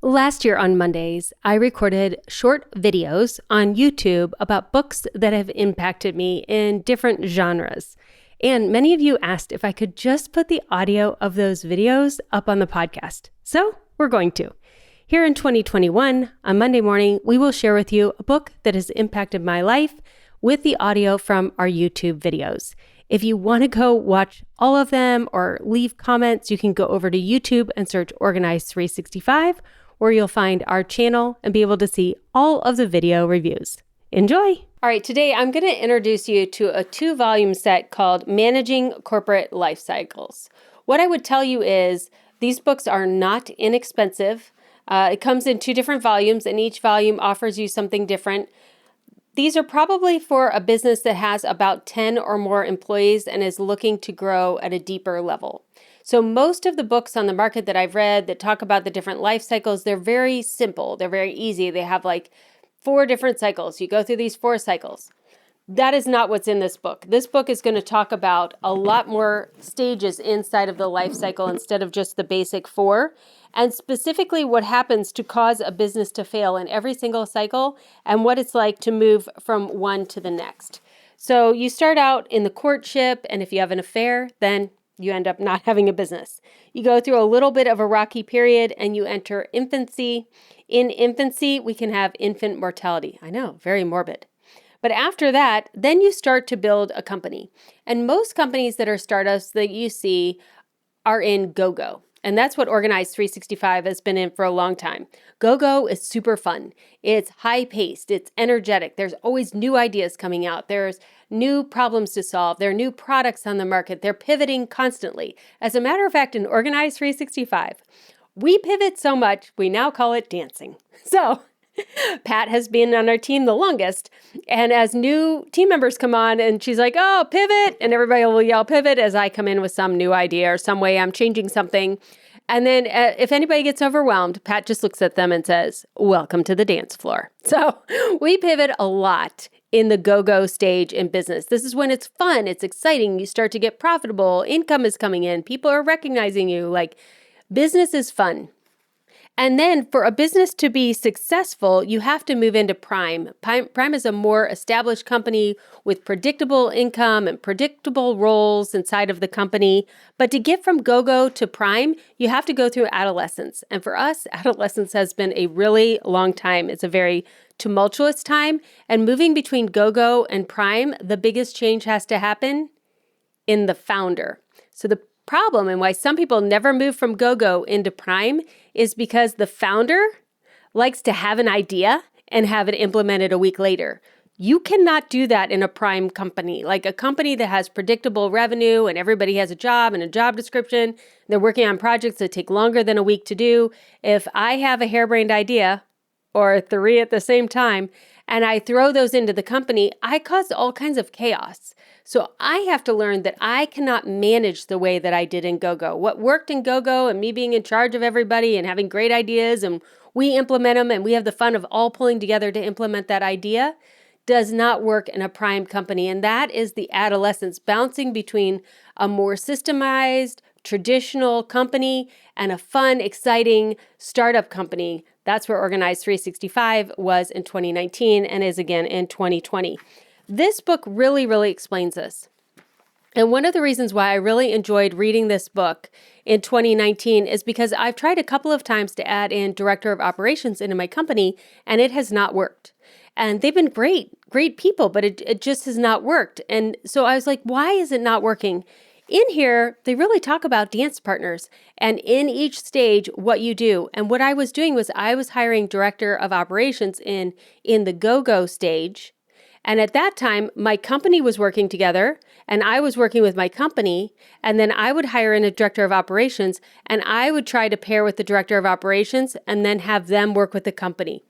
Last year on Mondays, I recorded short videos on YouTube about books that have impacted me in different genres. And many of you asked if I could just put the audio of those videos up on the podcast. So we're going to. Here in 2021, on Monday morning, we will share with you a book that has impacted my life with the audio from our YouTube videos. If you want to go watch all of them or leave comments, you can go over to YouTube and search Organized 365, where you'll find our channel and be able to see all of the video reviews. Enjoy! All right, today I'm going to introduce you to a 2-volume set called Managing Corporate Life Cycles. What I would tell you is these books are not inexpensive. It comes in 2 different volumes, and each volume offers you something different. These are probably for a business that has about 10 or more employees and is looking to grow at a deeper level. So most of the books on the market that I've read that talk about the different life cycles, they're very simple. They're very easy. They have like 4 different cycles. You go through these 4 cycles. That is not what's in this book. This book is going to talk about a lot more stages inside of the life cycle instead of just the basic 4, and specifically what happens to cause a business to fail in every single cycle and what it's like to move from one to the next. So you start out in the courtship, and if you have an affair, then you end up not having a business. You go through a little bit of a rocky period and you enter infancy. In infancy, we can have infant mortality. I know, very morbid. But after that, then you start to build a company. And most companies that are startups that you see are in go-go. And that's what Organized 365 has been in for a long time. Go-go is super fun. It's high-paced. It's energetic. There's always new ideas coming out. There's new problems to solve. There are new products on the market. They're pivoting constantly. As a matter of fact, in Organized 365, we pivot so much, we now call it dancing. So Pat has been on our team the longest. And as new team members come on and she's like, oh, pivot. And everybody will yell pivot as I come in with some new idea or some way I'm changing something. And then if anybody gets overwhelmed, Pat just looks at them and says, welcome to the dance floor. So we pivot a lot in the go-go stage in business. This is when it's fun. It's exciting. You start to get profitable. Income is coming in. People are recognizing you. Like, business is fun. And then for a business to be successful, you have to move into Prime. Prime is a more established company with predictable income and predictable roles inside of the company. But to get from go-go to Prime, you have to go through adolescence. And for us, adolescence has been a really long time. It's a very tumultuous time. And moving between go-go and Prime, the biggest change has to happen in the founder. So the problem and why some people never move from go-go into Prime is because the founder likes to have an idea and have it implemented a week later. You cannot do that in a Prime company, like a company that has predictable revenue and everybody has a job and a job description. They're working on projects that take longer than a week to do. If I have a harebrained idea or 3 at the same time and I throw those into the company, I cause all kinds of chaos. So I have to learn that I cannot manage the way that I did in go-go. What worked in go-go and me being in charge of everybody and having great ideas and we implement them and we have the fun of all pulling together to implement that idea does not work in a Prime company. And that is the adolescence, bouncing between a more systemized, traditional company and a fun, exciting startup company. That's where Organized 365 was in 2019 and is again in 2020. This book really, really explains this. And one of the reasons why I really enjoyed reading this book in 2019 is because I've tried a couple of times to add in director of operations into my company, and it has not worked. And they've been great people, but it just has not worked. And so I was like, why is it not working? In here, they really talk about dance partners and in each stage what you do. And what I was doing was I was hiring director of operations in the go-go stage. And at that time, my company was working together and I was working with my company. And then I would hire in a director of operations and I would try to pair with the director of operations and then have them work with the company.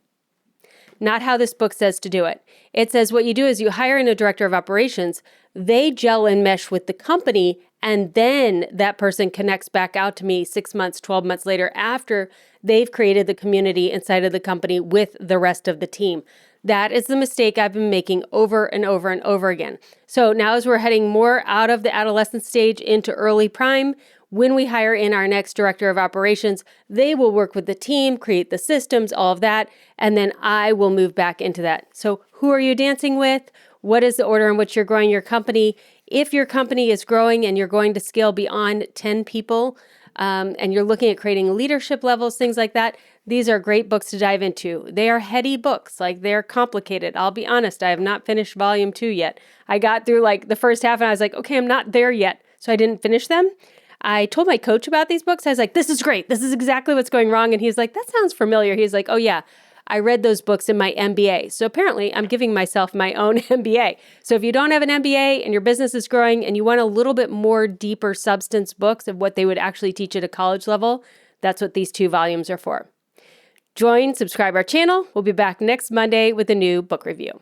Not how this book says to do it. It says what you do is you hire in a director of operations, they gel and mesh with the company, and then that person connects back out to me 6 months, 12 months later after they've created the community inside of the company with the rest of the team. That is the mistake I've been making over and over and over again. So now as we're heading more out of the adolescent stage into early Prime, When we hire in our next director of operations, they will work with the team, create the systems, all of that, and then I will move back into that. So who are you dancing with? What is the order in which you're growing your company? If your company is growing and you're going to scale beyond 10 people, and you're looking at creating leadership levels, things like that, these are great books to dive into. They are heady books, like they're complicated. I'll be honest, I have not finished volume 2 yet. I got through like the first half and I was like, okay, I'm not there yet. So I didn't finish them. I told my coach about these books. I was like, this is great. This is exactly what's going wrong. And he's like, that sounds familiar. He's like, oh yeah, I read those books in my MBA. So apparently I'm giving myself my own MBA. So if you don't have an MBA and your business is growing and you want a little bit more deeper substance books of what they would actually teach at a college level, that's what these 2 volumes are for. Subscribe our channel. We'll be back next Monday with a new book review.